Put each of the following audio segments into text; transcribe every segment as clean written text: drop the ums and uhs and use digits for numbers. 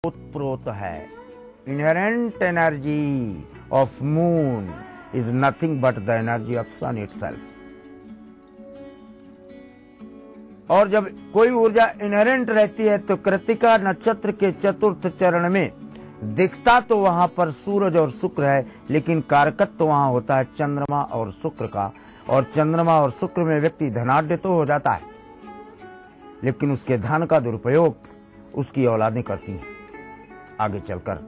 ओतप्रोत है। Inherent energy of moon is nothing but the energy of sun itself. और जब कोई ऊर्जा इनहेरेंट रहती है तो कृत्तिका नक्षत्र के चतुर्थ चरण में दिखता तो वहां पर सूरज और शुक्र है, लेकिन कारकत्व तो वहां होता है चंद्रमा और शुक्र का। और चंद्रमा और शुक्र में व्यक्ति धनाढ्य तो हो जाता है, लेकिन उसके धन का दुरुपयोग उसकी औलादें करती हैं आगे चलकर।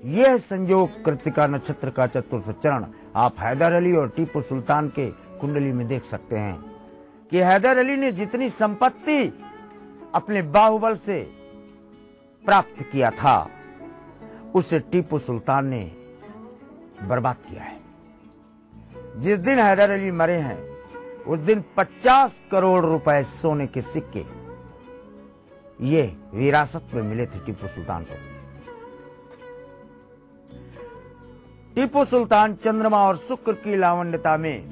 यह संयोग कृत्तिका नक्षत्र का चतुर्थ चरण आप हैदर अली और टीपू सुल्तान के कुंडली में देख सकते हैं कि हैदर अली ने जितनी संपत्ति अपने बाहुबल से प्राप्त किया था उसे टीपू सुल्तान ने बर्बाद किया है। जिस दिन हैदर अली मरे हैं उस दिन 50 करोड़ रुपए सोने के सिक्के ये विरासत में मिले थे टीपू सुल्तान को। टीपू सुल्तान चंद्रमा और शुक्र की लावण्यता में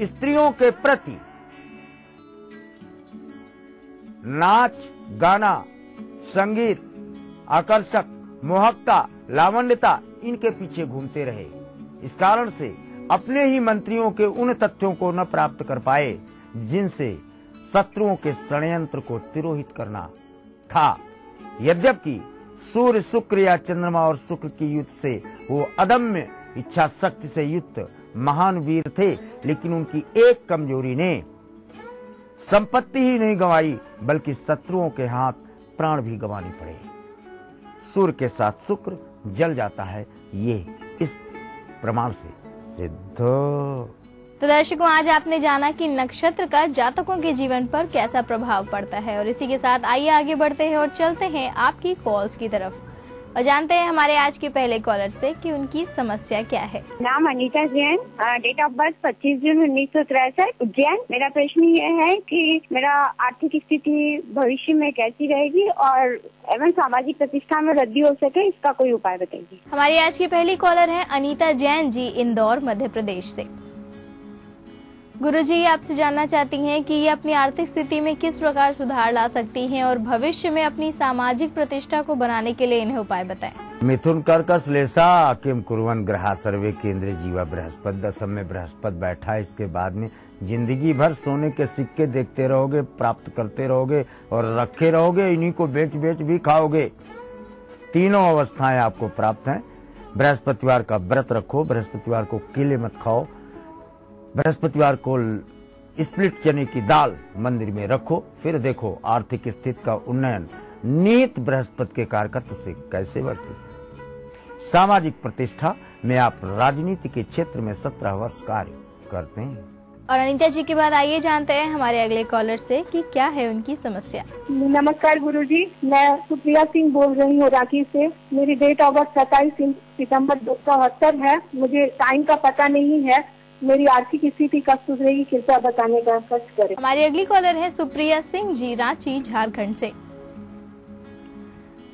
स्त्रियों के प्रति नाच गाना, संगीत, आकर्षक, मोहकता, लावण्यता इनके पीछे घूमते रहे। इस कारण से अपने ही मंत्रियों के उन तथ्यों को न प्राप्त कर पाए जिनसे शत्रुओं के षड्यंत्र को तिरोहित करना था। यद्यपि सूर्य, शुक्र या चंद्रमा और शुक्र की युद्ध से वो अदम्य इच्छा शक्ति से युक्त महान वीर थे, लेकिन उनकी एक कमजोरी ने संपत्ति ही नहीं गंवाई बल्कि शत्रुओं के हाथ प्राण भी गंवाने पड़े। सूर्य के साथ शुक्र जल जाता है, ये इस प्रमाण से सिद्ध। तो दर्शकों, आज आपने जाना कि नक्षत्र का जातकों के जीवन पर कैसा प्रभाव पड़ता है। और इसी के साथ आइए आगे बढ़ते हैं और चलते हैं आपकी कॉल्स की तरफ और जानते हैं हमारे आज के पहले कॉलर से कि उनकी समस्या क्या है। नाम Anita Jain, date of birth 25 June 1963, Ujjain. मेरा प्रश्न ये है कि मेरा आर्थिक स्थिति भविष्य में कैसी रहेगी और एवं सामाजिक प्रतिष्ठा में वृद्धि हो सके, इसका कोई उपाय बताइए। हमारी आज की पहली कॉलर है अनीता जैन जी, इंदौर मध्य प्रदेश से। गुरुजी, आपसे जानना चाहती हैं कि ये अपनी आर्थिक स्थिति में किस प्रकार सुधार ला सकती हैं और भविष्य में अपनी सामाजिक प्रतिष्ठा को बनाने के लिए इन्हें उपाय बताएं। मिथुन कर्कट लेसा किम कुर्वन् ग्रहा सर्वे केंद्रे जीवा बृहस्पति। दशम में बृहस्पति बैठा है। इसके बाद में जिंदगी भर सोने के सिक्के देखते रहोगे, प्राप्त करते रहोगे और रखे रहोगे, इन्हीं को बेच बेच भी खाओगे। तीनों अवस्थाएं आपको प्राप्त हैं। बृहस्पतिवार का व्रत रखो, बृहस्पतिवार को केले मत खाओ, बृहस्पतिवार को स्प्लिट चने की दाल मंदिर में रखो, फिर देखो आर्थिक स्थिति का उन्नयन नियत बृहस्पति के कारकत्व से कैसे बढ़ती है। सामाजिक प्रतिष्ठा में आप राजनीति के क्षेत्र में 17 वर्ष कार्य करते हैं। और अनीता जी के बाद आइए जानते हैं हमारे अगले कॉलर से कि क्या है उनकी समस्या। नमस्कार गुरुजी, मैं सुप्रिया सिंह बोल रही हूँ रांची से। मेरी डेट ऑफ बर्थ 27 सितम्बर 1978 है। मुझे टाइम का पता नहीं है। मेरी आर्थिक स्थिति कब सुधरेगी, कृपया बताने का कष्ट करें। हमारी अगली कॉलर है सुप्रिया सिंह जी, रांची झारखंड से।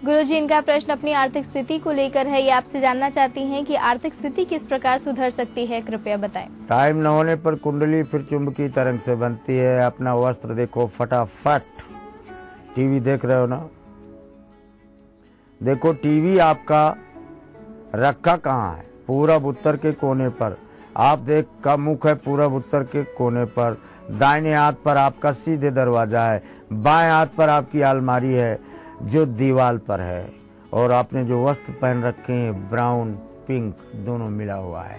गुरुजी, इनका प्रश्न अपनी आर्थिक स्थिति को लेकर है। ये आपसे जानना चाहती हैं कि आर्थिक स्थिति किस प्रकार सुधर सकती है, कृपया बताएं। टाइम न होने पर कुंडली फिर चुंबकीय तरंग से बनती है। अपना वस्त्र देखो फटाफट। टीवी देख रहे हो ना, देखो टीवी आपका रखा कहाँ है? पूरब उत्तर के कोने पर। आप देख का मुख है पूरब उत्तर के कोने पर। दाहिने हाथ पर आपका सीधे दरवाजा है, बाएं हाथ पर आपकी अलमारी है जो दीवार पर है, और आपने जो वस्त्र पहन रखे हैं ब्राउन पिंक दोनों मिला हुआ है।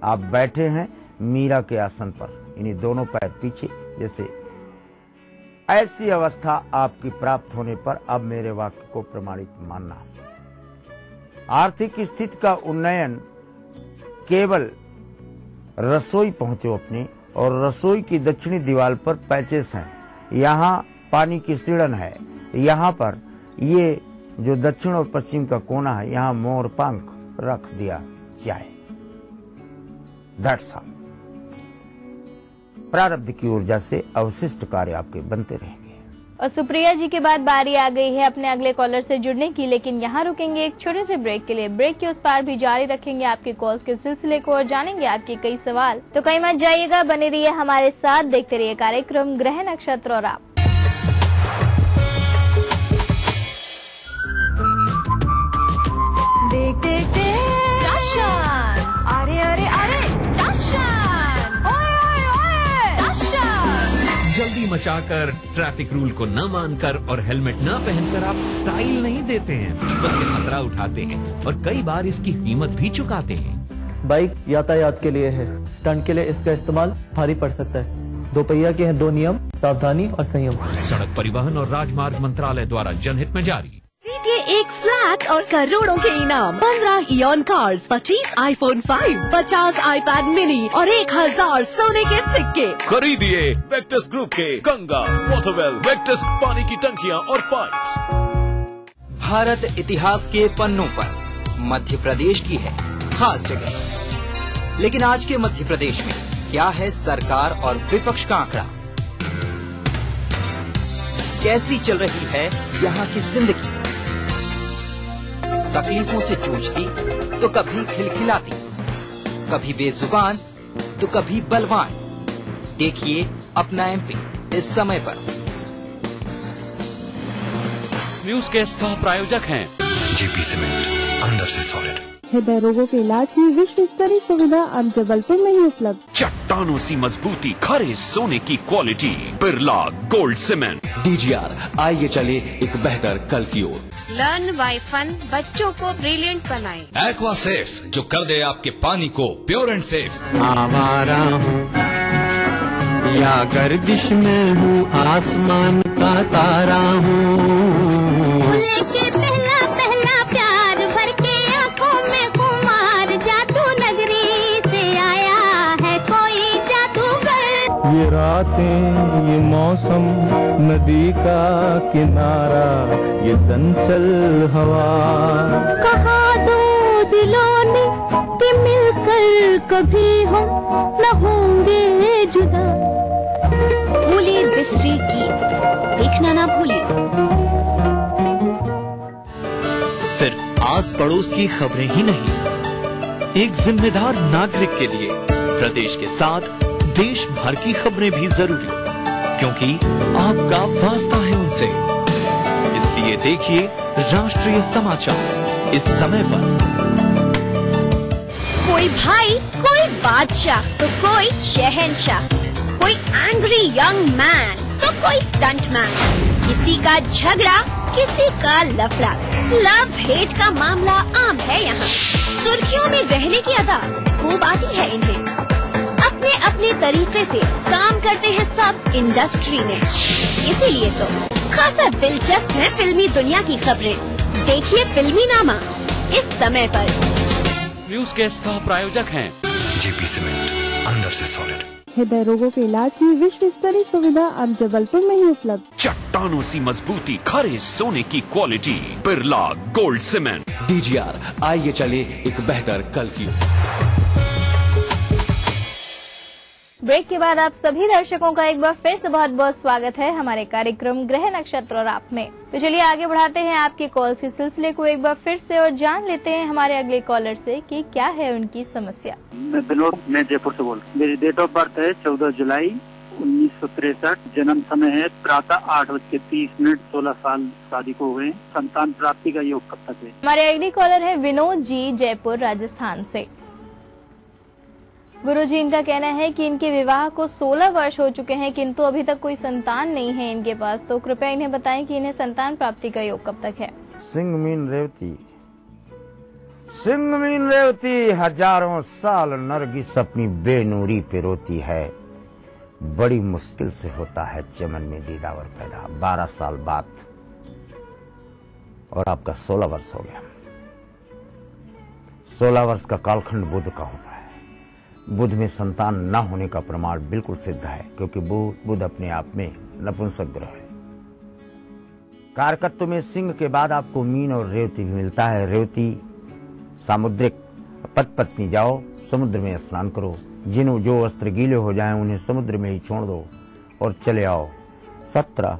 आप बैठे हैं मीरा के आसन पर, इन्हीं दोनों पैर पीछे जैसे। ऐसी अवस्था आपकी प्राप्त होने पर अब मेरे वाक्य को प्रमाणित मानना। आर्थिक स्थिति का उन्नयन केवल रसोई पहुंचो अपने, और रसोई की दक्षिणी दीवार पर पैचेस हैं। यहाँ पानी की सीढ़न है। यहाँ पर ये जो दक्षिण और पश्चिम का कोना है, यहाँ मोर पंख रख दिया जाए। That's all. प्रारब्ध की ऊर्जा से अवशिष्ट कार्य आपके बनते रहेंगे। और सुप्रिया जी के बाद बारी आ गई है अपने अगले कॉलर से जुड़ने की, लेकिन यहाँ रुकेंगे एक छोटे से ब्रेक के लिए। ब्रेक के उस पार भी जारी रखेंगे आपके कॉल्स के सिलसिले को और जानेंगे आपके कई सवाल। तो कहीं मत जाइएगा, बने रहिए हमारे साथ, देखते रहिए कार्यक्रम ग्रह नक्षत्र और आप। मचाकर, ट्रैफिक रूल को न मानकर और हेलमेट न पहनकर आप स्टाइल नहीं देते हैं, बल्कि खतरा उठाते हैं और कई बार इसकी कीमत भी चुकाते हैं। बाइक यातायात के लिए है, स्टंट के लिए इसका इस्तेमाल भारी पड़ सकता है। दो पहिया के हैं दो नियम, सावधानी और संयम। सड़क परिवहन और राजमार्ग मंत्रालय द्वारा जनहित में जारी। खरीदिए एक फ्लैट और करोड़ों के इनाम, 15 ion cars, 25 iPhone 5, 50 iPad mini और 1000 सोने के सिक्के। खरीदिए वेक्टस ग्रुप के गंगा, वाटरवेल, वेक्टस पानी की टंकियां और पाइप्स। भारत इतिहास के पन्नों पर मध्य प्रदेश की है खास जगह, लेकिन आज के मध्य प्रदेश में क्या है सरकार और विपक्ष का आंकड़ा? कैसी चल रही है यहाँ की जिंदगी? तकलीफों से जूझती तो कभी खिलखिलाती, कभी बेजुबान तो कभी बलवान। देखिए अपना एमपी इस समय पर। न्यूज के सह प्रायोजक हैं जेपी सीमेंट, अंदर से सॉलिड। हृदय रोगों के इलाज की विश्व स्तरीय सुविधा अब जबलपुर में ही उपलब्ध। चट्टानों सी मजबूती, खरे सोने की quality, Birla gold cement. DGR, आइए चले एक बेहतर कल की ओर। लर्न बाय फन, बच्चों को ब्रिलियंट बनाए। एक्वा सेफ, जो कर दे आपके पानी को प्योर एंड सेफ। आवारा हूँ या गर्दिश में हूँ, आसमान का तारा हूँ। पहला पहला प्यार भर के आंखों में कुमार, जादू नगरी से आया है कोई जादूगर। ये रातें, ये मौसम, नदी का किनारा, ये चंचल हवा। कहा दो दिलों ने कि मिलकर कभी हम न होंगे जुदा। भूलिए बिस्ट्री की, देखना ना भूलिए। सिर्फ आस पड़ोस की खबरें ही नहीं, एक जिम्मेदार नागरिक के लिए प्रदेश के साथ देश भर की खबरें भी जरूरी, क्योंकि आपका वास्ता है उनसे। इसलिए देखिए राष्ट्रीय समाचार इस समय पर। कोई भाई, कोई बादशाह तो कोई शहंशाह, कोई एंग्री यंग मैन तो कोई स्टंट मैन, किसी का झगड़ा किसी का लफड़ा। लव हेट का मामला आम है यहाँ। सुर्खियों में रहने की अदा खूब आती है इन्हें। अपने अपने तरीके से काम करते हैं सब इंडस्ट्री में, इसीलिए तो खासा दिलचस्प है फिल्मी दुनिया की खबरें। देखिए फिल्मी नामा इस समय पर। न्यूज के सह प्रायोजक हैं जेपी सीमेंट, अंदर से सॉलिड। हृदय रोगों के इलाज की विश्व स्तरीय सुविधा अब जबलपुर में ही उपलब्ध। चट्टानों सी मजबूती, खरे सोने की quality, Birla gold cement. DGR, आइए चले एक बेहतर कल की ओर। ब्रेक के बाद आप सभी दर्शकों का एक बार फिर से बहुत बहुत स्वागत है हमारे कार्यक्रम ग्रह नक्षत्र और आप में। तो चलिए आगे बढ़ाते हैं आपके कॉल्स के सिलसिले को एक बार फिर से और जान लेते हैं हमारे अगले कॉलर से कि क्या है उनकी समस्या। मैं जयपुर से बोल रहा हूँ। मेरी डेट ऑफ बर्थ है 14 जुलाई 1963। जन्म समय है प्रातः 8:30, 16 साल शादी को हुए। संतान प्राप्ति का योग कब तक है? हमारे अगले कॉलर है विनोद जी, जयपुर राजस्थान से। गुरुजी, इनका कहना है कि इनके विवाह को 16 वर्ष हो चुके हैं, किंतु अभी तक कोई संतान नहीं है इनके पास। तो कृपया इन्हें बताएं कि इन्हें संतान प्राप्ति का योग कब तक है। सिंह मीन रेवती, सिंह मीन रेवती, हजारों साल नरगिस अपनी बेनूरी पे रोती है। बड़ी मुश्किल से होता है चमन में दीदावर पैदा। 12 साल बाद और आपका 16 वर्ष हो गया। 16 वर्ष का कालखंड बुध का होता है। बुध में संतान न होने का प्रमाण बिल्कुल सिद्ध है, क्योंकि बुध अपने आप में नपुंसक ग्रह है। कारकत्व में सिंह के बाद आपको मीन और रेवती भी मिलता है। रेवती सामुद्रिक, पति पत्नी जाओ समुद्र में स्नान करो, जो वस्त्र गीले हो जाएं उन्हें समुद्र में ही छोड़ दो और चले आओ। 17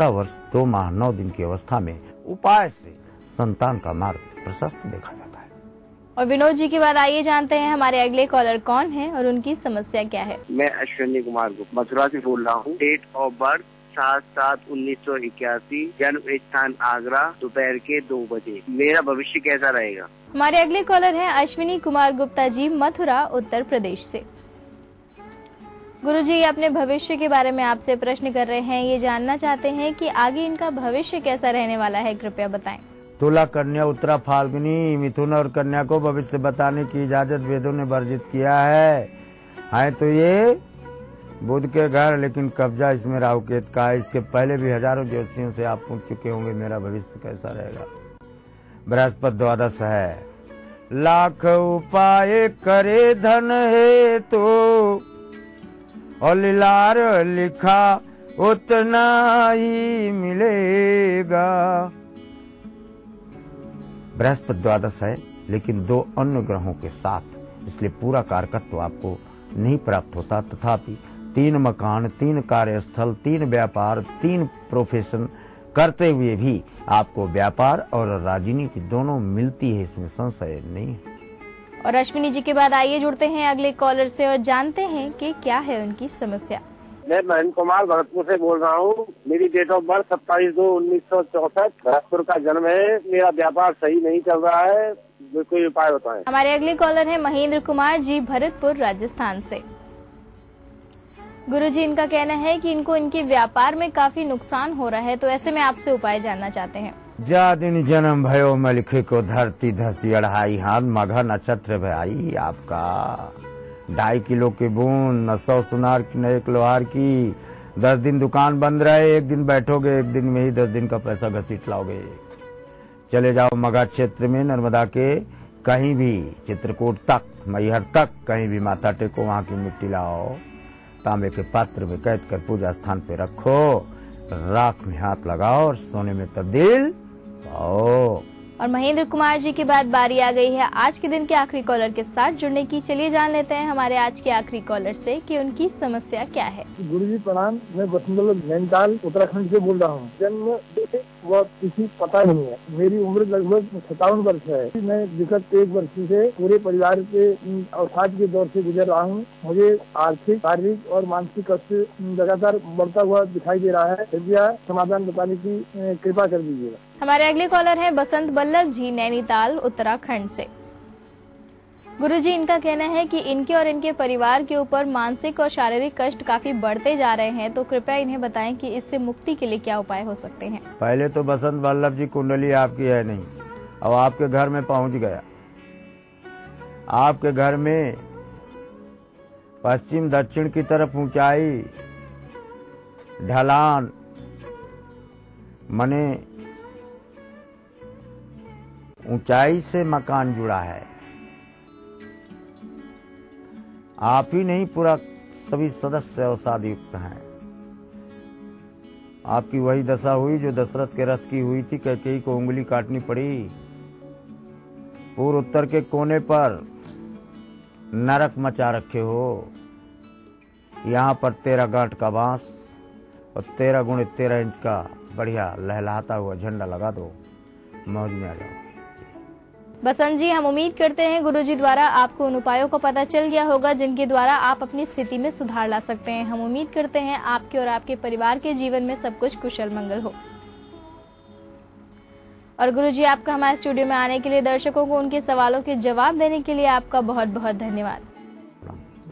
वर्ष 2 माह 9 दिन की अवस्था में उपाय से संतान का मार्ग प्रशस्त देखा जाता है। और विनोद जी के बाद आइए जानते हैं हमारे अगले कॉलर कौन है और उनकी समस्या क्या है। मैं अश्विनी कुमार गुप्ता मथुरा से बोल रहा हूँ। डेट ऑफ बर्थ 7/7/1981, जन्म स्थान आगरा, दोपहर के 2 बजे। मेरा भविष्य कैसा रहेगा? हमारे अगले कॉलर हैं अश्विनी कुमार गुप्ता जी, मथुरा उत्तर प्रदेश से। गुरुजी अपने भविष्य के बारे में आपसे प्रश्न कर रहे हैं, ये जानना चाहते हैं कि आगे इनका भविष्य कैसा रहने वाला है, कृपया बताएं। तुला, कन्या, उत्तरा, फाल्गुनी, मिथुन और कन्या को भविष्य बताने की इजाजत वेदों ने वर्जित किया है तो ये बुध के घर, लेकिन कब्जा इसमें राहु केतु का है। इसके पहले भी हजारों ज्योतिषियों से आप पूछ चुके होंगे मेरा भविष्य कैसा रहेगा। बृहस्पति द्वादश है, लाख उपाय करे धन है तो और लीलार लिखा उतना ही मिलेगा। बृहस्पति द्वादश है, लेकिन 2 अन्य ग्रहों के साथ, इसलिए पूरा कारकत्व आपको नहीं प्राप्त होता। तथापि 3 मकान, 3 कार्यस्थल, 3 व्यापार, 3 प्रोफेशन करते हुए भी आपको व्यापार और राजनीति दोनों मिलती है, इसमें संशय नहीं है। और अश्विनी जी के बाद आइए जुड़ते हैं अगले कॉलर से और जानते हैं कि क्या है उनकी समस्या। मैं महेंद्र कुमार भरतपुर से बोल रहा हूँ। मेरी डेट ऑफ बर्थ 27/2/1964, भरतपुर का जन्म है। मेरा व्यापार सही नहीं चल रहा है, कोई उपाय बताएं। हमारे अगले कॉलर है महेंद्र कुमार जी, भरतपुर राजस्थान से। गुरुजी, इनका कहना है कि इनको इनके व्यापार में काफी नुकसान हो रहा है, तो ऐसे में आपसे उपाय जानना चाहते हैं। जा दिन जन्म भयो मैं लिखे को धरती धसी 2.5 हाथ, मघा नक्षत्र भाई आपका 2.5 किलो की बूंद, 900 सुनार की, 1 लोहार की। 10 दिन दुकान बंद रहे, 1 दिन बैठोगे, 1 दिन में ही 10 दिन का पैसा घसीट लाओगे। चले जाओ मगध क्षेत्र में, नर्मदा के कहीं भी, चित्रकूट तक, मैहर तक, कहीं भी माथा टेको, वहाँ की मिट्टी लाओ, तांबे के पात्र में कैद कर पूजा स्थान पे रखो, राख में हाथ लगाओ और सोने में तब्दील आओ। और महेंद्र कुमार जी के बाद बारी आ गई है आज के दिन के आखिरी कॉलर के साथ जुड़ने की। चलिए जान लेते हैं हमारे आज के आखिरी कॉलर से कि उनकी समस्या क्या है। गुरुजी प्रणाम, मैं बसंत नैनीताल उत्तराखंड से बोल रहा हूँ। जन्म वह किसी पता नहीं है। मेरी उम्र लगभग 57 वर्ष है। मैं विगत 1 वर्ष से पूरे परिवार के अवसाद के दौर से गुजर रहा हूँ। मुझे आर्थिक, शारीरिक और मानसिक कष्ट लगातार बढ़ता हुआ दिखाई दे रहा है। कृपया समाधान बताने की कृपा कर दीजिएगा। हमारे अगले कॉलर है बसंत बल्लभ जी, नैनीताल उत्तराखंड से। गुरुजी, इनका कहना है कि इनके और इनके परिवार के ऊपर मानसिक और शारीरिक कष्ट काफी बढ़ते जा रहे हैं, तो कृपया इन्हें बताएं कि इससे मुक्ति के लिए क्या उपाय हो सकते हैं। पहले तो बसंत बल्लभ जी, कुंडली आपकी है नहीं, अब आपके घर में पहुंच गया। आपके घर में पश्चिम दक्षिण की तरफ ऊंचाई, ढलान, मने ऊंचाई से मकान जुड़ा है। आप ही नहीं, पूरा सभी सदस्य अवसाद युक्त हैं। आपकी वही दशा हुई जो दशरथ के रथ की हुई थी, कैकेयी को उंगली काटनी पड़ी। पूर्व उत्तर के कोने पर नरक मचा रखे हो। यहाँ पर 13 गांठ का बांस और 13 × 13 इंच का बढ़िया लहलहाता हुआ झंडा लगा दो, मौज में आ जाओ। बसंत जी, हम उम्मीद करते हैं गुरुजी द्वारा आपको उन उपायों का पता चल गया होगा जिनके द्वारा आप अपनी स्थिति में सुधार ला सकते हैं। हम उम्मीद करते हैं आपके और आपके परिवार के जीवन में सब कुछ कुशल मंगल हो। और गुरुजी, आपका हमारे स्टूडियो में आने के लिए, दर्शकों को उनके सवालों के जवाब देने के लिए आपका बहुत बहुत धन्यवाद।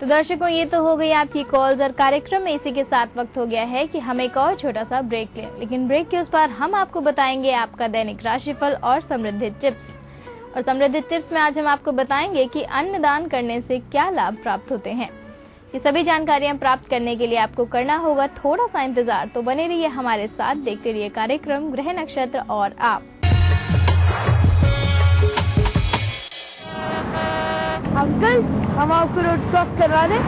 तो दर्शकों, ये तो हो गई आपकी कॉल्स और कार्यक्रम में इसी के साथ वक्त हो गया है कि हम एक और छोटा सा ब्रेक लें, लेकिन ब्रेक के उस पार हम आपको बताएंगे आपका दैनिक राशिफल और समृद्धि टिप्स। और समृद्धि टिप्स में आज हम आपको बताएंगे कि अन्नदान करने से क्या लाभ प्राप्त होते हैं। ये सभी जानकारियां प्राप्त करने के लिए आपको करना होगा थोड़ा सा इंतजार, तो बने रहिए हमारे साथ, देखते रहिए कार्यक्रम ग्रह नक्षत्र और आप। अंकल, हम आपको रोड क्रॉस करवा दें?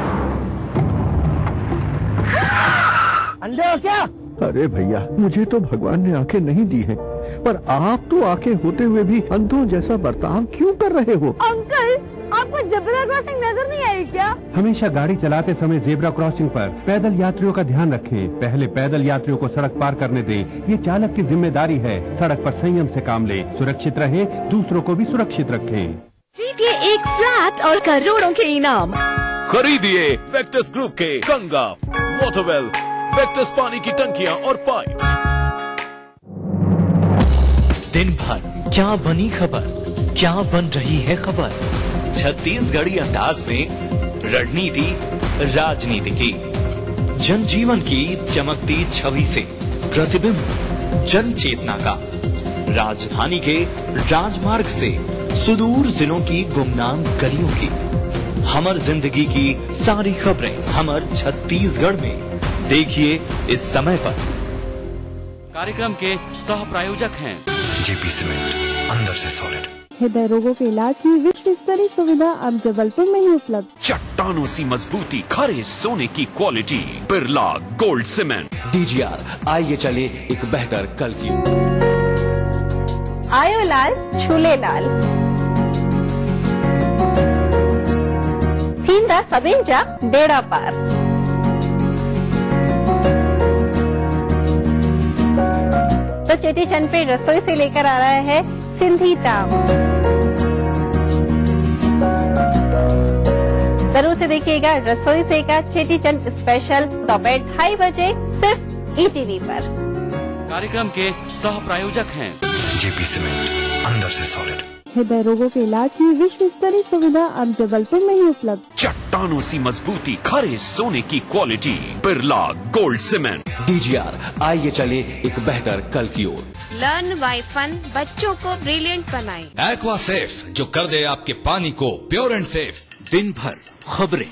अंधे हो क्या? अरे भैया, मुझे तो भगवान ने आंखें नहीं दी हैं, पर आप तो आंखें होते हुए भी अंधों जैसा बर्ताव क्यों कर रहे हो? अंकल, आपको जेब्रा क्रॉसिंग नजर नहीं आई क्या? हमेशा गाड़ी चलाते समय जेब्रा क्रॉसिंग पर पैदल यात्रियों का ध्यान रखें। पहले पैदल यात्रियों को सड़क पार करने दें, ये चालक की जिम्मेदारी है। सड़क पर संयम से काम ले, सुरक्षित रहे, दूसरों को भी सुरक्षित रखें। जीतिए एक फ्लैट और करोड़ों के इनाम। खरीदिए वेक्टर्स ग्रुप के गंगा, वाटरवेल, वेक्टर्स पानी की टंकियां और पाइप। दिन भर क्या बनी खबर, क्या बन रही है खबर, छत्तीसगढ़ी अंदाज में रणनीति राजनीति की। जनजीवन की चमकती छवि से प्रतिबिंब जन चेतना का, राजधानी के राजमार्ग से सुदूर जिलों की गुमनाम गलियों की, हमर जिंदगी की सारी खबरें हमर छत्तीसगढ़ में। देखिए इस समय पर। कार्यक्रम के सह प्रायोजक हैं जेपी सीमेंट, अंदर से सॉलिड। हृदय रोगों के इलाज की विश्व स्तरीय सुविधा अब जबलपुर में ही उपलब्ध। चट्टानों सी मजबूती, खरे सोने की quality, Birla gold cement. DGR, आइए चले एक बेहतर कल की। आयो लाल झूले लाल थींदा सभिन जा बेड़ा पार। तो चेटी चंद पे रसोई से लेकर आ रहा है सिंधी ताम। जरूर से देखिएगा रसोई से का चेटी चंद स्पेशल दोपहर 2:30 बजे सिर्फ ईटीवी पर। कार्यक्रम के सह प्रायोजक हैं जेपी सीमेंट, अंदर से सॉलिड। हृदय रोगों के इलाज की विश्व स्तरीय सुविधा अब जबलपुर में ही उपलब्ध। चट्टानों सी मजबूती, खरे सोने की quality, Birla gold cement. DGR, आइए चले एक बेहतर कल की ओर। लर्न बाय फन, बच्चों को ब्रिलियंट बनाए। एक्वा सेफ, जो कर दे आपके पानी को प्योर एंड सेफ। दिन भर खबरें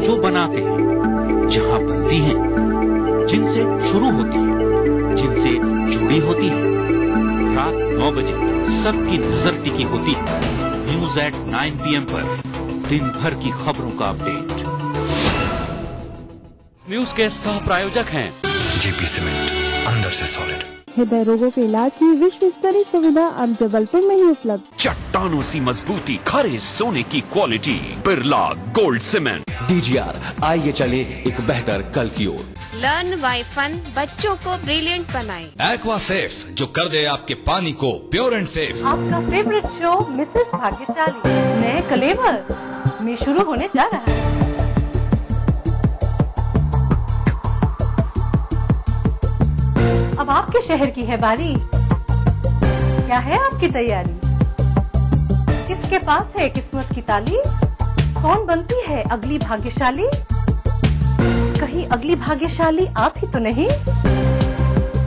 जो बनाते हैं, जहां बनती हैं, जिनसे शुरू होती हैं, जिनसे जुड़ी होती हैं। रात 9 बजे सबकी नजर टिकी होती है न्यूज एट 9 PM पर। दिन भर की खबरों का अपडेट। न्यूज के सह प्रायोजक हैं जेपी सीमेंट, अंदर से सॉलिड। हृदय रोगों के इलाज की विश्व स्तरीय सुविधा अब जबलपुर में ही उपलब्ध। चट्टानों सी मजबूती, खरे सोने की quality, Birla gold cement. DGR, आइए चले एक बेहतर कल की ओर। लर्न बाय फन, बच्चों को ब्रिलियंट बनाए। एक्वा सेफ, जो कर दे आपके पानी को प्योर एंड सेफ। आपका फेवरेट शो मिसेस भाग्यशाली नए कलेवर में शुरू होने जा रहा है। अब आपके शहर की है बारी। क्या है आपकी तैयारी? किसके पास है किस्मत की ताली? कौन बनती है अगली भाग्यशाली? कहीं अगली भाग्यशाली आप ही तो नहीं?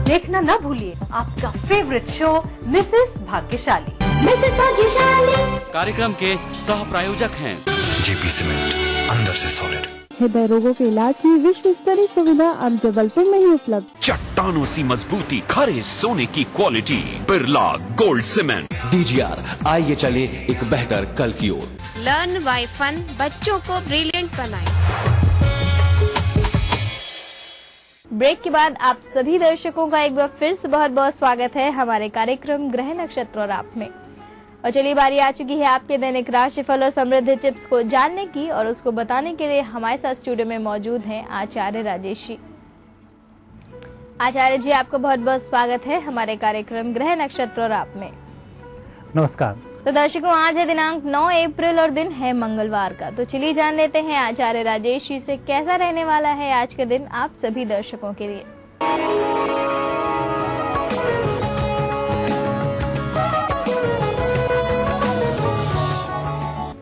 देखना ना भूलिए आपका फेवरेट शो मिसेस भाग्यशाली। मिसेस भाग्यशाली कार्यक्रम के सह प्रायोजक हैं जेपी सीमेंट, अंदर से सॉलिड। हृदय रोगों के इलाज की विश्व स्तरीय सुविधा अब जबलपुर में ही उपलब्ध। चट्टानों सी मजबूती, खरे सोने की quality, Birla gold cement. DGR, आइए चले एक बेहतर कल की ओर। लर्न बाय फन, बच्चों को ब्रिलियंट बनाए। ब्रेक के बाद आप सभी दर्शकों का एक बार फिर से बहुत बहुत स्वागत है हमारे कार्यक्रम ग्रह नक्षत्र और आप में। और चलिए बारी आ चुकी है आपके दैनिक राशिफल और समृद्धि टिप्स को जानने की, और उसको बताने के लिए हमारे साथ स्टूडियो में मौजूद हैं आचार्य राजेश जी। आचार्य जी, आपका बहुत बहुत स्वागत है हमारे कार्यक्रम ग्रह नक्षत्र और आप में। नमस्कार। तो दर्शकों, आज है दिनांक 9 अप्रैल और दिन है मंगलवार का। तो चलिए जान लेते हैं आचार्य राजेश जी से कैसा रहने वाला है आज के दिन आप सभी दर्शकों के लिए।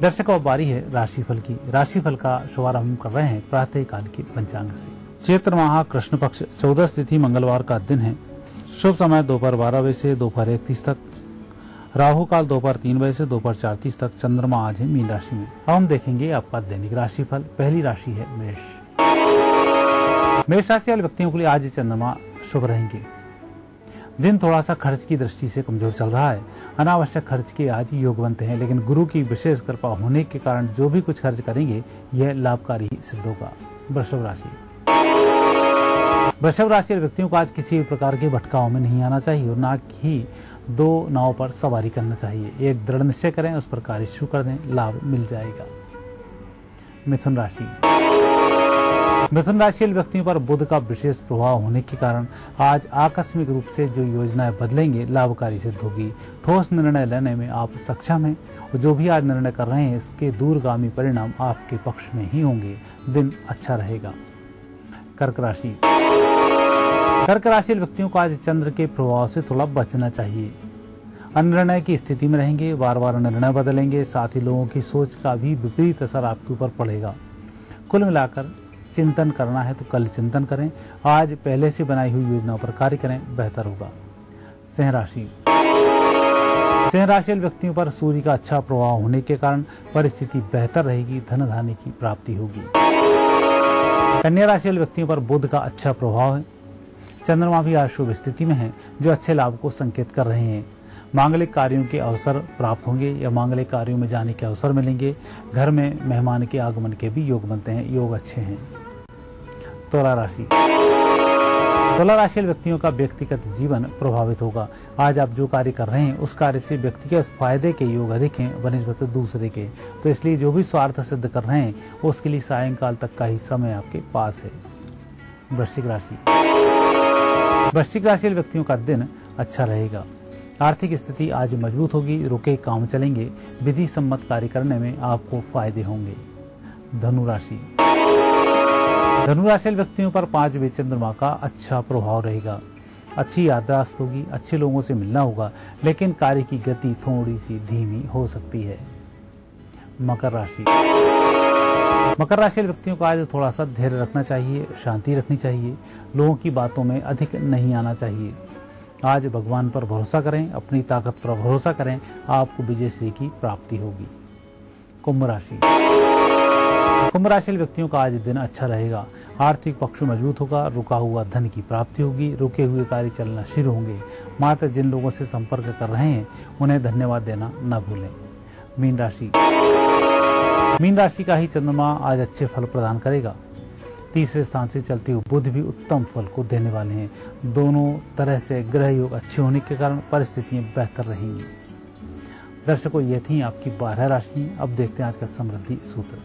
दर्शकों, अब बारी है राशिफल की। राशिफल का शुभारंभ कर रहे हैं प्रातः काल की पंचांग से। चैत्र माह कृष्ण पक्ष 14 तिथि मंगलवार का दिन है। शुभ समय दोपहर 12 बजे से दोपहर 1:30 तक। राहु काल दोपहर 3 बजे से दोपहर 4:30 तक। चंद्रमा आज है मीन राशि में। अब हम देखेंगे आपका दैनिक राशिफल। पहली राशि है मेष। मेष राशि वाले व्यक्तियों के लिए आज चंद्रमा शुभ रहेंगे। दिन थोड़ा सा खर्च की दृष्टि से कमजोर चल रहा है। अनावश्यक खर्च के आज योग बनते हैं, लेकिन गुरु की विशेष कृपा होने के कारण जो भी कुछ खर्च करेंगे यह लाभकारी सिद्ध होगा। वृषभ राशि। वृषभ राशि वाले व्यक्तियों को आज किसी भी प्रकार के भटकाव में नहीं आना चाहिए और ना ही दो नाव पर सवारी करना चाहिए। एक दृढ़ निश्चय करें, उस पर कार्य शुरू कर दें, लाभ मिल जाएगा। मिथुन राशि। मिथुन राशि वाले व्यक्तियों पर बुध का विशेष प्रभाव होने के कारण आज आकस्मिक रूप से जो योजनाएं बदलेंगे लाभकारी सिद्ध होगी। ठोस निर्णय लेने में आप सक्षम हैं और जो भी आज निर्णय कर रहे हैं इसके दूरगामी परिणाम आपके पक्ष में ही होंगे। दिन अच्छा रहेगा। कर्क राशि। कर्क राशि वाले व्यक्तियों को आज चंद्र के प्रभाव से थोड़ा बचना चाहिए। अनिर्णय की स्थिति में रहेंगे, बार बार निर्णय बदलेंगे, साथ ही लोगों की सोच का भी विपरीत असर आपके ऊपर पड़ेगा। कुल मिलाकर चिंतन करना है तो कल चिंतन करें, आज पहले से बनाई हुई योजनाओं पर कार्य करें, बेहतर होगा। सिंह राशि व्यक्तियों पर सूर्य का अच्छा प्रभाव होने के कारण परिस्थिति बेहतर रहेगी, धन धान्य की प्राप्ति होगी। कन्या राशि वाले व्यक्तियों पर बुध का अच्छा प्रभाव है। चंद्रमा भी आज शुभ स्थिति में है, जो अच्छे लाभ को संकेत कर रहे हैं। मांगलिक कार्यों के अवसर प्राप्त होंगे या मांगलिक कार्यों में जाने के अवसर मिलेंगे। घर में मेहमान के आगमन के भी योग बनते हैं, योग अच्छे हैं। तुला राशि व्यक्तियों का व्यक्तिगत जीवन प्रभावित होगा। आज आप जो कार्य कर रहे हैं उस कार्य से व्यक्तिगत फायदे के योग अधिक हैं बनिस्बत दूसरे के, तो इसलिए जो भी स्वार्थ सिद्ध कर रहे हैं उसके लिए सायंकाल तक का ही समय आपके पास है। वृश्चिक राशि व्यक्तियों का दिन अच्छा रहेगा। आर्थिक स्थिति आज मजबूत होगी, रुके काम चलेंगे, विधि सम्मत कार्य करने में आपको फायदे होंगे। धनु राशि व्यक्तियों पर 5वें चंद्रमा का अच्छा प्रभाव रहेगा। अच्छी याददाश्त होगी, अच्छे लोगों से मिलना होगा, लेकिन कार्य की गति थोड़ी सी धीमी हो सकती है। मकर राशि व्यक्तियों को आज थोड़ा सा धैर्य रखना चाहिए, शांति रखनी चाहिए, लोगों की बातों में अधिक नहीं आना चाहिए। आज भगवान पर भरोसा करें, अपनी ताकत पर भरोसा करें, आपको विजयश्री की प्राप्ति होगी। कुंभ राशि व्यक्तियों का आज दिन अच्छा रहेगा। आर्थिक पक्ष मजबूत होगा, रुका हुआ धन की प्राप्ति होगी, रुके हुए कार्य चलना शुरू होंगे। मात्र जिन लोगों से संपर्क कर रहे हैं उन्हें धन्यवाद देना न भूलें। मीन राशि का ही चंद्रमा आज अच्छे फल प्रदान करेगा। तीसरे स्थान से चलते हुए बुध भी उत्तम फल को देने वाले हैं। दोनों तरह से ग्रह योग अच्छे होने के कारण परिस्थितियां बेहतर रहेंगी। दर्शकों, ये थी आपकी 12 राशि। अब देखते हैं आज का समृद्धि सूत्र।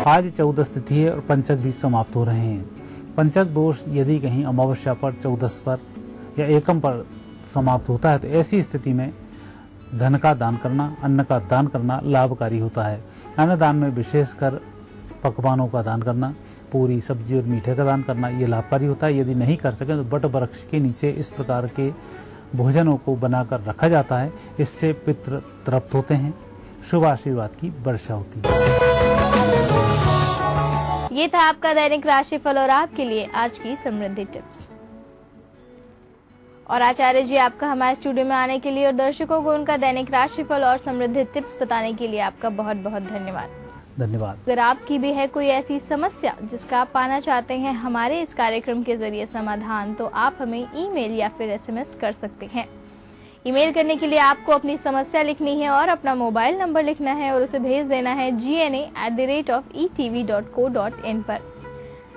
आज 14 तिथि है और पंचक भी समाप्त हो रहे हैं। पंचक दोष यदि कहीं अमावस्या पर, 14 पर या एकम पर समाप्त होता है तो ऐसी स्थिति में धन का दान करना, अन्न का दान करना लाभकारी होता है। अन्न दान में विशेषकर पकवानों का दान करना, पूरी सब्जी और मीठे का दान करना ये लाभकारी होता है। यदि नहीं कर सके तो बट वृक्ष के नीचे इस प्रकार के भोजनों को बनाकर रखा जाता है। इससे पितृ तृप्त होते हैं, शुभ आशीर्वाद की वर्षा होती है। ये था आपका दैनिक राशिफल और आपके लिए आज की समृद्धि टिप्स। और आचार्य जी आपका हमारे स्टूडियो में आने के लिए और दर्शकों को उनका दैनिक राशिफल और समृद्धि टिप्स बताने के लिए आपका बहुत बहुत धन्यवाद। अगर आपकी भी है कोई ऐसी समस्या जिसका आप पाना चाहते हैं हमारे इस कार्यक्रम के जरिए समाधान, तो आप हमें ईमेल या फिर SMS कर सकते हैं। ईमेल करने के लिए आपको अपनी समस्या लिखनी है और अपना मोबाइल नंबर लिखना है और उसे भेज देना है gna@etv.co.in पर।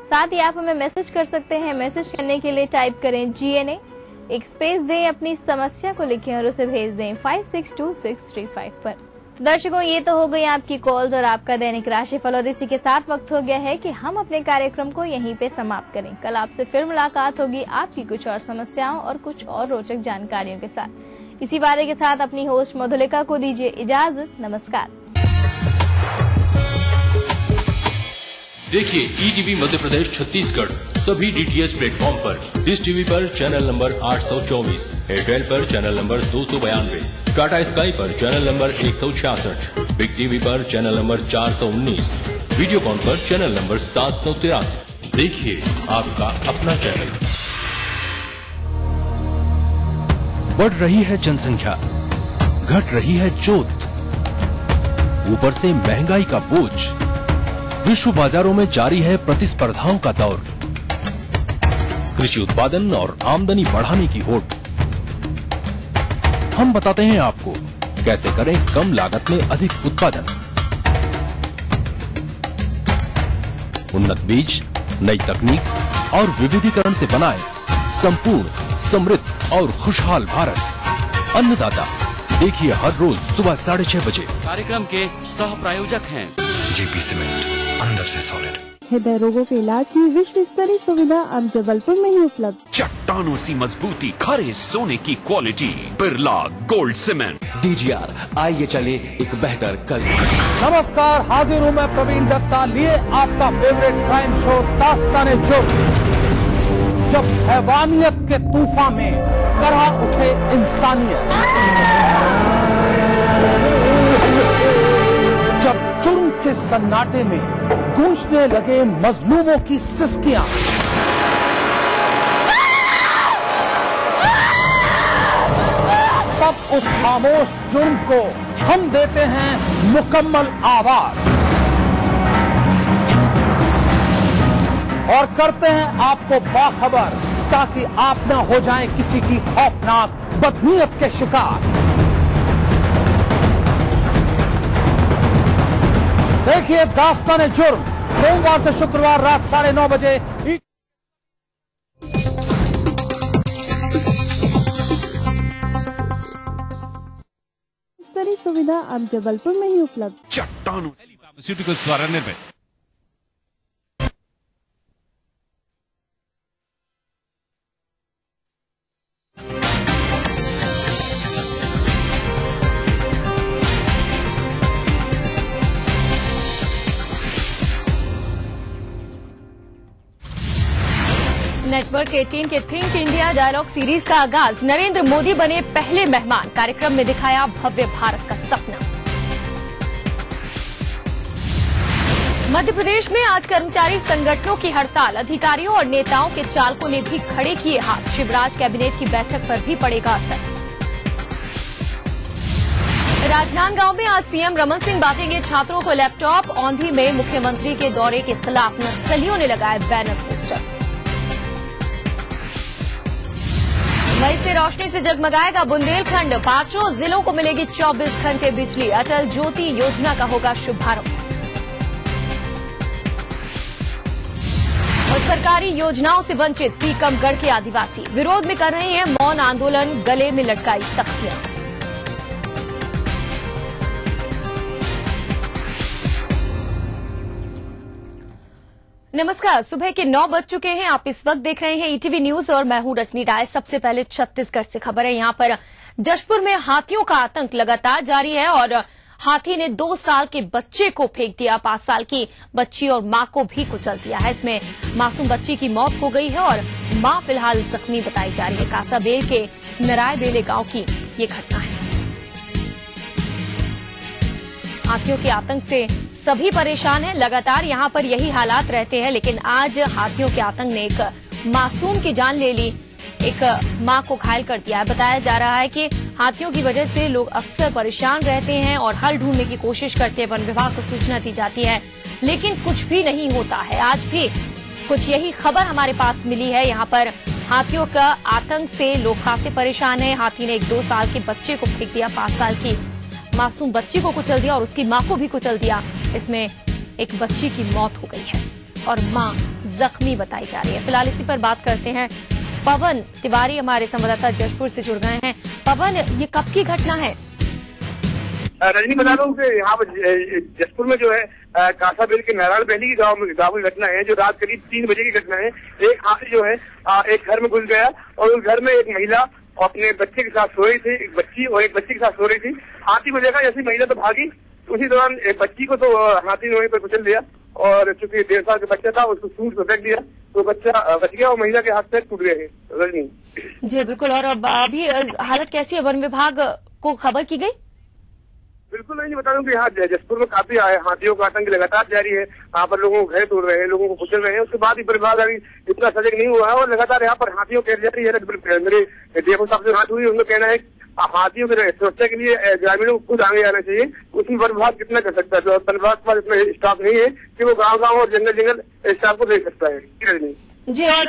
साथ ही आप हमें मैसेज कर सकते हैं। मैसेज करने के लिए टाइप करें GNA, एक स्पेस दें, अपनी समस्या को लिखें और उसे भेज दें 562635 पर। दर्शकों, ये तो हो गई आपकी कॉल्स और आपका दैनिक राशिफल और इसी के साथ वक्त हो गया है कि हम अपने कार्यक्रम को यहीं पे समाप्त करें। कल आपसे फिर मुलाकात होगी आपकी कुछ और समस्याओं और कुछ और रोचक जानकारियों के साथ। इसी बारे के साथ अपनी होस्ट मधुलिका को दीजिए इजाजत। नमस्कार। देखिए ETV मध्य प्रदेश छत्तीसगढ़ सभी DTH प्लेटफॉर्म पर, डिश टीवी पर चैनल नंबर 824, एयरटेल पर चैनल नंबर 292, टाटा स्काई पर चैनल नंबर 166, बिग टीवी पर चैनल नंबर 419, वीडियोकॉन पर चैनल नंबर 783। देखिए आपका अपना चैनल। बढ़ रही है जनसंख्या, घट रही है जोत, ऊपर से महंगाई का बोझ, विश्व बाजारों में जारी है प्रतिस्पर्धाओं का दौर, कृषि उत्पादन और आमदनी बढ़ाने की होड़। हम बताते हैं आपको कैसे करें कम लागत में अधिक उत्पादन। उन्नत बीज, नई तकनीक और विविधीकरण से बनाए संपूर्ण, समृद्ध और खुशहाल भारत। अन्नदाता देखिए हर रोज सुबह 6:30 बजे। कार्यक्रम के सह प्रायोजक हैं JP सीमेंट, अंदर से सॉलिड। हृदय रोगों के इलाज की विश्व स्तरीय सुविधा अब जबलपुर में ही उपलब्ध। चट्टानों सी मजबूती, खरे सोने की quality, Birla gold cement. DGR, आइए चले एक बेहतर कल। नमस्कार, हाजिर हूँ मैं प्रवीण दत्ता, लिए आपका फेवरेट क्राइम शो दास्तान-ए-जुर्म। जब हैवानियत के तूफान में करहा उठे इंसानियत, जब जुर्म के सन्नाटे में गूंजने लगे मजलूमों की सिसकियां। तब उस खामोश जुर्म को हम देते हैं मुकम्मल आवाज और करते हैं आपको बाखबर, ताकि आप न हो जाएं किसी की खौफनाक बदनीयत के शिकार। देखिए दास्तान जुर्म, सोमवार से शुक्रवार रात 9:30 बजे। स्तरीय सुविधा अब जबलपुर में ही उपलब्ध। चट्टानों फार्मास्यूटिकल्स द्वारा निर्मित। नेटवर्क 18 के थिंक इंडिया डायलॉग सीरीज का आगाज। नरेंद्र मोदी बने पहले मेहमान। कार्यक्रम में दिखाया भव्य भारत का सपना। मध्य प्रदेश में आज कर्मचारी संगठनों की हड़ताल। अधिकारियों और नेताओं के चालकों ने भी खड़े किए हाथ। शिवराज कैबिनेट की बैठक पर भी पड़ेगा असर। राजनांदगांव में आज सीएम रमन सिंह बांटेंगे छात्रों को लैपटॉप। औंधी में मुख्यमंत्री के दौरे के खिलाफ नक्सलियों ने लगाए बैनर पोस्टर। मई से रोशनी से जगमगाएगा बुंदेलखंड। 5 जिलों को मिलेगी 24 घंटे बिजली। अटल ज्योति योजना का होगा शुभारंभ। और सरकारी योजनाओं से वंचित टीकमगढ़ के आदिवासी विरोध में कर रहे हैं मौन आंदोलन। गले में लटकाई तख्तियां। नमस्कार, सुबह के 9 बज चुके हैं। आप इस वक्त देख रहे हैं ईटीवी न्यूज और मैं हूं रजनी राय। सबसे पहले छत्तीसगढ़ से खबर है। यहां पर जशपुर में हाथियों का आतंक लगातार जारी है और हाथी ने 2 साल के बच्चे को फेंक दिया। 5 साल की बच्ची और मां को भी कुचल दिया है। इसमें मासूम बच्ची की मौत हो गई है और मां फिलहाल जख्मी बताई जा रही है। कासाबेल के नरायबेले गांव की ये घटना है। हाथियों के आतंक से सभी परेशान हैं। लगातार यहां पर यही हालात रहते हैं, लेकिन आज हाथियों के आतंक ने एक मासूम की जान ले ली। एक मां को घायल कर दिया है। बताया जा रहा है कि हाथियों की वजह से लोग अक्सर परेशान रहते हैं और हल ढूंढने की कोशिश करते हैं। वन विभाग को सूचना दी जाती है, लेकिन कुछ भी नहीं होता है। आज भी कुछ यही खबर हमारे पास मिली है। यहाँ पर हाथियों का आतंक से लोग खासे परेशान हैं। हाथी ने एक 2 साल के बच्चे को फेंक दिया। 5 साल की मासूम बच्ची को कुचल दिया और उसकी मां को भी कुचल दिया। इसमें एक बच्ची की मौत हो गई है और मां जख्मी बताई जा रही है। फिलहाल इसी पर बात करते हैं। पवन तिवारी हमारे संवाददाता जशपुर से जुड़ गए हैं। पवन, ये कब की घटना है? रजनी, बता दूं कि यहाँ पर जशपुर में जो है कासाबेल के नारायणबेली की गांव की घटना है, जो रात करीब 3 बजे की घटना है। एक हाथी जो है एक घर में घुस गया और उस घर में एक महिला अपने बच्चे के साथ सो रही थी। एक बच्ची और एक बच्चे के साथ सो रही थी। हाथी को देखा, जैसी महिला तो भागी, उसी दौरान एक बच्ची को तो हाथी ने वहीं पर कुचल दिया और चूंकि 1.5 साल का बच्चा था उसको सूंड से फेंक दिया तो बच्चा बच गया और महिला के हाथ से टूट गए हैं। रजनी जी बिल्कुल। और अब अभी हालत कैसी है? वन विभाग को खबर की गई? बिल्कुल नहीं, बता दूं कि यहाँ जशपुर में काफी हाथियों का आतंक लगातार जारी है। यहाँ पर लोगों को घर तोड़ रहे हैं, लोगों को कुचल रहे हैं। उसके बाद भी विभाग अभी इतना सजग नहीं हुआ है और लगातार यहाँ पर हाथियों की जारी है। मेरे डीएफओ साहब से बात हुई, उनका कहना है हाथियों की सुरक्षा के लिए ग्रामीणों को खुद आगे आना चाहिए। उसमें वन विभाग कितना कर सकता है? तो वन विभाग के पास इतना स्टाफ नहीं है कि वो गाँव और जंगल स्टाफ को दे सकता है। जी, और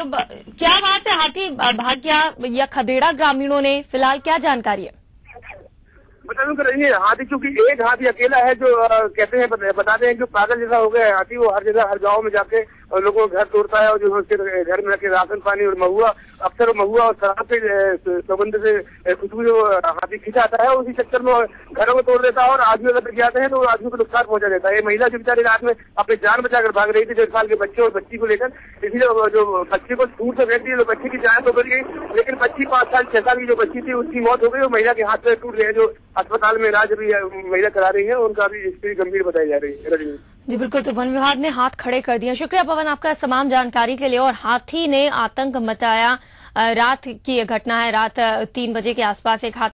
क्या वहाँ से हाथी भाग गया या खदेड़ा ग्रामीणों ने? फिलहाल क्या जानकारी है? बता दूं कि हाथी चूंकि एक हाथी अकेला है जो कहते हैं बताते हैं जो पागल जैसा हो गया है हाथी। वो हर जगह हर गांव में जाके लोगों को घर तोड़ता है और जो उसके घर में रखे राशन पानी और महुआ, अक्सर महुआ और शराब के सुगंध से खुशबू जो हाथी खिंचाता है उसी चक्कर में घरों को तोड़ देता है और आदमी अगर जाते हैं तो आदमी को नुकसान पहुंचा देता है। ये महिला जो बेचारी रात में अपनी जान बचाकर भाग रही थी 1.5 साल के बच्चे और बच्ची को लेकर, इसलिए जो बच्चे को दूर से फेंक दी, बच्ची की जान तो बच गई, लेकिन बच्ची 5 साल 6 साल की जो बच्ची थी उसकी मौत हो गई और महिला के हाथ से टूट गए। जो अस्पताल में इलाज भी महिला करा रही है, उनका भी स्थिति गंभीर बताई जा रही है। जी बिल्कुल। तो वन विभाग ने हाथ खड़े कर दिया। शुक्रिया पवन आपका तमाम जानकारी के लिए। और हाथी ने आतंक मचाया। रात की यह घटना है। रात 3 बजे के आसपास एक हाथी